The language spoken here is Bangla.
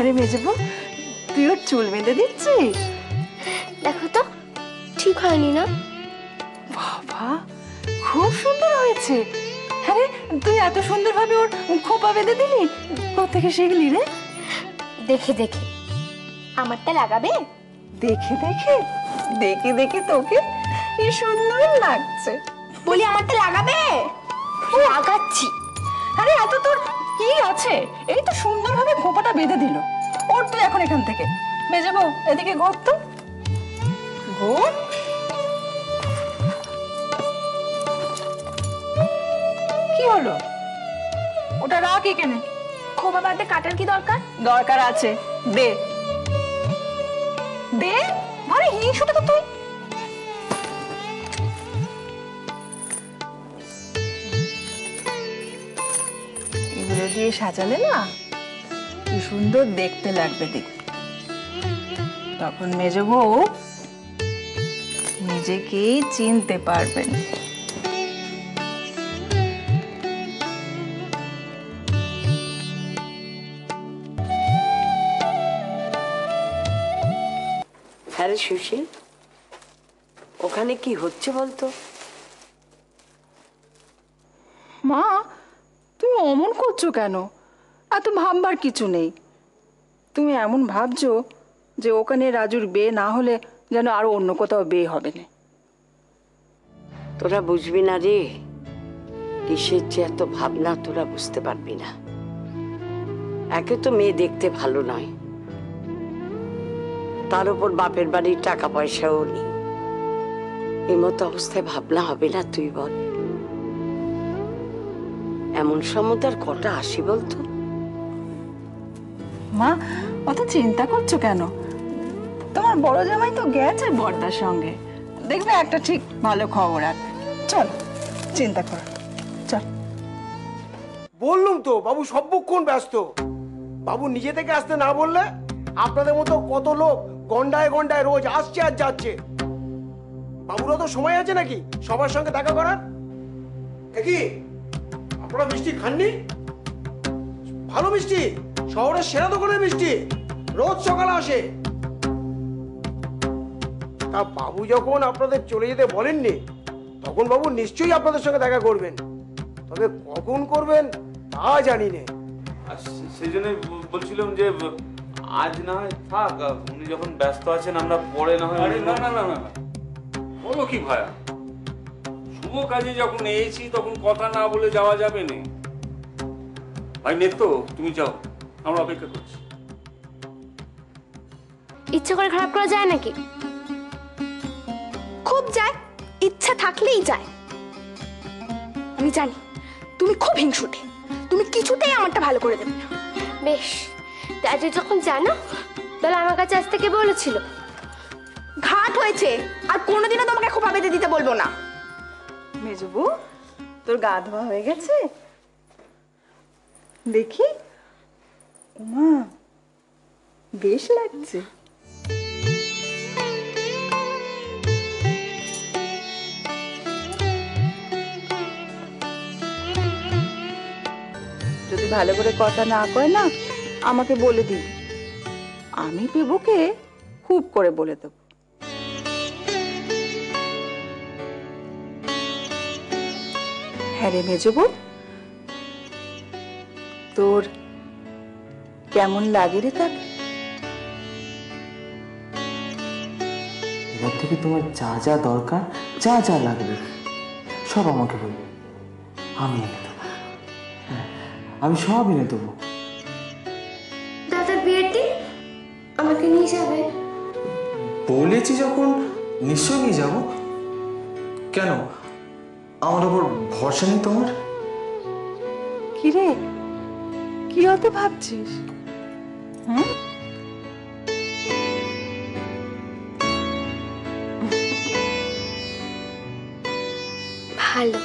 হ্যাঁ রে মেজবু, তুই ওর চুল বেঁধে দিচ্ছিস? দেখো তো ঠিক হয়নি না? বাবা খুব সুন্দর হয়েছে। হ্যাঁ রে, তুই এত সুন্দরভাবে ওর খোপা বেঁধে দিলি, কোত্থেকে শিখলি রে? দেখে দেখে। আমারটা লাগাবে? দেখে দেখে? দেখে দেখে তোকে কি সুন্দর লাগছে। বলি আমারটা লাগাবে? লাগাচ্ছি। আরে এত তোর কি আছে, এই তো সুন্দরভাবে খোপাটা বেঁধে দিল। ওর তুই এখন এখান থেকে মেজাবো, এদিকে ঘর তো ঘর। কি হলো? ওটা রাখ এখানে। খোপা বাঁধতে কাটার কি দরকার? দরকার আছে, দে দে। আরে হিংসুটা তো তুই। এগুলো দিয়ে সাজালে না কি সুন্দর দেখতে লাগবে, দেখ তখন মেজ বউ নিজেকেই চিনতে পারবেন। হ্যাঁ রে সুশীল, ওখানে কি হচ্ছে বলতো? মা তুমি অমন করছো কেন? এত ভাববার কিছু নেই। তুমি এমন ভাবছো যে ওখানে রাজুর বিয়ে না হলে যেন আরো অন্য কোথাও বিয়ে হবে না। তোরা বুঝবি না রে, কিসের যে এত ভাবনা তোরা বুঝতে পারবি না। একে তো মেয়ে দেখতে ভালো নয়, তার উপর বাপের বাড়ির টাকা পয়সাও নেই। এই মতো অবস্থায় ভাবনা হবে না তুই বল? এমন সমুদার কটা আসি বলতো? মা অত চিন্তা করছো কেন? তোমার বড় জামাই তো গেছে বড়দার সঙ্গে, দেখবে একটা ঠিক ভালো খবর আছে। চল চিন্তা করো, চল। বললুম তো বাবু সর্বক্ষণ ব্যস্ত। বাবু নিজে থেকে আসতে না বললে আপনাদের মতো কত লোক গন্ডায় গন্ডায় রোজ আসছে আর যাচ্ছে। বাবুরও তো সময় আছে নাকি সবার সঙ্গে দেখা করার? কি আপনারা মিষ্টি খাননি? ভালো মিষ্টি, শহরের সেরা দোকানের মিষ্টি, রোজ সকালে আসে। তা বাবু যখন আপনাদের চলে যেতে বলেননি, তখন বাবু নিশ্চয়ই আপনাদের সঙ্গে দেখা করবেন। তবে কখন করবেন তা জানি না। সেই জন্য বলছিলাম যে আজ না হয় থাক, উনি যখন ব্যস্ত আছেন আমরা পরে না হয়। না না না না না, বলো কি ভায়া, শুভ কাজে যখন এসেছি তখন কথা না বলে যাওয়া যাবে না। ভাই নেতো, তুমি যাও, আমরা অপেক্ষা করছি। ইচ্ছে করে খারাপ করা যায় নাকি? খুব যায়, ইচ্ছা থাকলেই যায়। আমি জানি তুমি খুব হিংসুটে, তুমি কিছুতেই আমারটা ভালো করে দেবে না। বেশ, রাজু যখন জানো তাহলে আমার কাছে আজ থেকে বলেছিল। ঘাট হয়েছে, আর কোনোদিনও তোমাকে খোপা বেঁধে দিতে বলবো না। মেজবু তোর গা ধোয়া হয়ে গেছে? দেখি। মা বেশ লাগছে। যদি ভালো করে কথা না কয় না আমাকে বলে দিবি, আমি পেবুকে খুব করে বলে দেব। হ্যাঁ রে মেজবু, তোর কেমন লাগে রে তাকে? এবার থেকে তোমার যা যা দরকার, যা যা লাগবে সব আমাকে বলবে, আমি এনে দেবো। হ্যাঁ, আমি সব এনে দেবো। দাদার বিয়ের দিন আমাকে নিয়ে যাবে? বলেছি যখন নিশ্চয়ই নিয়ে যাবো। কেন, আমার ওপর ভরসা নেই তোমার? কি রে, কি অত ভাবছিস? হুম, ভালো।